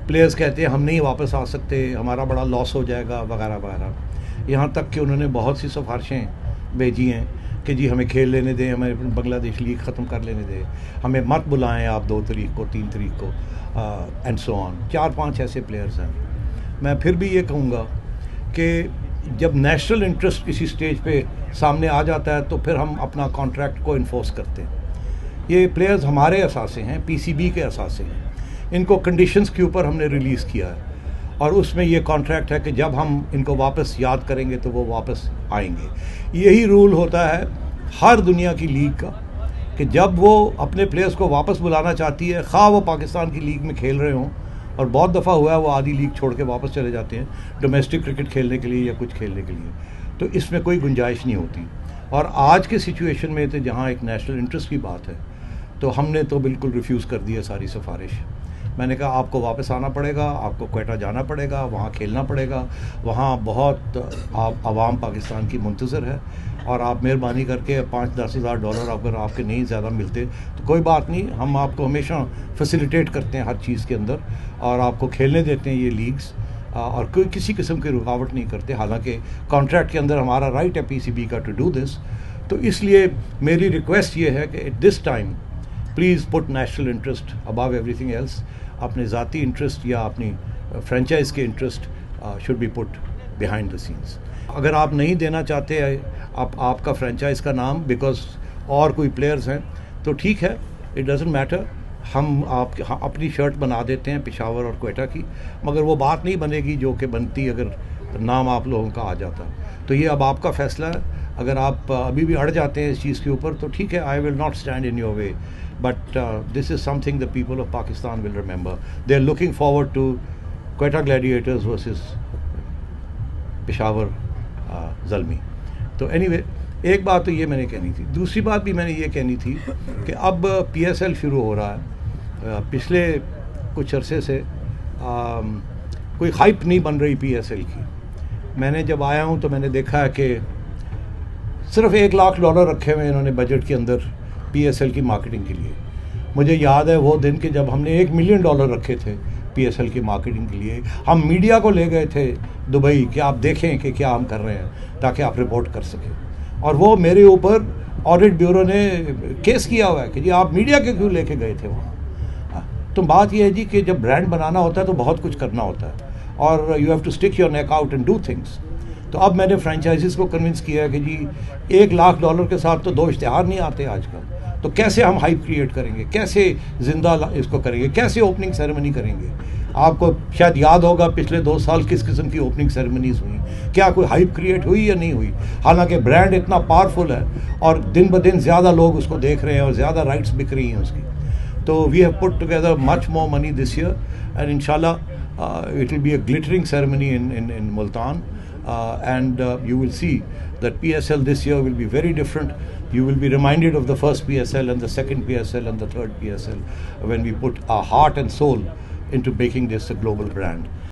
Players کہتے ہیں ہم نہیں واپس آ سکتے، ہمارا بڑا لاس ہو جائے گا وغیرہ وغیرہ، یہاں تک کہ انہوں نے بہت سی سفارشیں بھیجی ہیں کہ جی ہمیں کھیل لینے دیں، ہمیں بنگلہ دیش لیگ ختم کر لینے دیں، ہمیں مت بلائیں آپ 2 تاریخ کو 3 تاریخ کو اینڈ سو آن. 4-5 ایسے پلیئرز ہیں. میں پھر بھی یہ کہوں گا کہ جب نیشنل انٹرسٹ کسی سٹیج پہ سامنے آ جاتا ہے تو پھر ہم اپنا کانٹریکٹ کو انفورس کرتے ہیں. یہ پلیئرز ہمارے اثاثے ہیں، پی سی بی کے اثاثے ہیں، ان کو کنڈیشنز کے اوپر ہم نے ریلیز کیا ہے، اور اس میں یہ کانٹریکٹ ہے کہ جب ہم ان کو واپس یاد کریں گے تو وہ واپس آئیں گے. یہی رول ہوتا ہے ہر دنیا کی لیگ کا کہ جب وہ اپنے پلیئرز کو واپس بلانا چاہتی ہے، خواہ وہ پاکستان کی لیگ میں کھیل رہے ہوں، اور بہت دفعہ ہوا ہے وہ آدھی لیگ چھوڑ کے واپس چلے جاتے ہیں ڈومیسٹک کرکٹ کھیلنے کے لیے یا کچھ کھیلنے کے لیے، تو اس میں کوئی گنجائش نہیں ہوتی. اور آج کے سچویشن میں تو جہاں ایک نیشنل انٹرسٹ کی بات ہے تو ہم نے تو بالکل ریفیوز کر دی ہے ساری سفارش. میں نے کہا آپ کو واپس آنا پڑے گا، آپ کو کوئٹہ جانا پڑے گا، وہاں کھیلنا پڑے گا، وہاں بہت عوام پاکستان کی منتظر ہے، اور آپ مہربانی کر کے $5-10 ہزار اگر آپ کے نہیں زیادہ ملتے تو کوئی بات نہیں، ہم آپ کو ہمیشہ فیسیلیٹیٹ کرتے ہیں ہر چیز کے اندر، اور آپ کو کھیلنے دیتے ہیں یہ لیگز، اور کوئی کسی قسم کی رکاوٹ نہیں کرتے. حالانکہ کانٹریکٹ کے اندر ہمارا رائٹ ہے پی سی بی کا ٹو ڈو دس. تو اس لیے میری ریکویسٹ یہ ہے کہ at this time please put national interest above everything else. اپنے ذاتی انٹرسٹ یا اپنی فرینچائز کے interest should be put behind the sense. اگر آپ نہیں دینا چاہتے آپ کا فرینچائز کا نام بیکاز اور کوئی پلیئرز ہیں تو ٹھیک ہے، اٹ ڈزنٹ میٹر، ہم اپنی شرٹ بنا دیتے ہیں پشاور اور کوئٹہ کی، مگر وہ بات نہیں بنے گی جو کہ بنتی اگر نام آپ لوگوں کا آ جاتا. تو یہ اب آپ کا فیصلہ ہے. اگر آپ ابھی بھی اڑ جاتے ہیں اس چیز کے اوپر تو ٹھیک ہے، I will not stand in your way, but this is something the people of Pakistan will remember. They are looking forward to Quetta Gladiators versus Peshawar Zalmi. تو اینی وے ایک بات تو یہ میں نے کہنی تھی. دوسری بات بھی میں نے یہ کہنی تھی کہ اب پی ایس ایل شروع ہو رہا ہے. پچھلے کچھ عرصے سے کوئی ہائپ نہیں بن رہی پی ایس ایل کی. میں نے جب آیا ہوں تو میں نے دیکھا ہے کہ صرف $1 لاکھ رکھے ہوئے انہوں نے بجٹ کے اندر پی ایس ایل کی مارکیٹنگ کے لیے. مجھے یاد ہے وہ دن کہ جب ہم نے $1 ملین رکھے تھے پی ایس ایل کی مارکیٹنگ کے لیے. ہم میڈیا کو لے گئے تھے دبئی کہ آپ دیکھیں کہ کیا ہم کر رہے ہیں تاکہ آپ رپورٹ کر سکیں. اور وہ میرے اوپر آڈٹ بیورو نے کیس کیا ہوا ہے کہ جی آپ میڈیا کے کیوں لے کے گئے تھے وہاں. تو بات یہ ہے جی کہ جب برانڈ بنانا ہوتا ہے تو بہت کچھ کرنا ہوتا ہے، اور you have to stick your neck out and do things. تو اب میں نے فرینچائزز کو کنونس کیا ہے کہ جی $1 لاکھ کے ساتھ تو 2 اشتہار نہیں آتے آج کل. تو کیسے ہم ہائپ کریٹ کریں گے، کیسے زندہ اس کو کریں گے، کیسے اوپننگ سیریمنی کریں گے. آپ کو شاید یاد ہوگا پچھلے 2 سال کس قسم کی اوپننگ سیریمنیز ہوئی، کیا کوئی ہائپ کریٹ ہوئی یا نہیں ہوئی. حالانکہ برانڈ اتنا پاورفل ہے اور دن بدن زیادہ لوگ اس کو دیکھ رہے ہیں اور زیادہ رائٹس بک رہی ہیں اس کی. تو we have put together much more money this year and ان شاء اللہ it will be a glittering ceremony in Multan, and you will see that PSL this year will be very different. You will be reminded of the first PSL and the second PSL and the third PSL when we put our heart and soul into making this a global brand.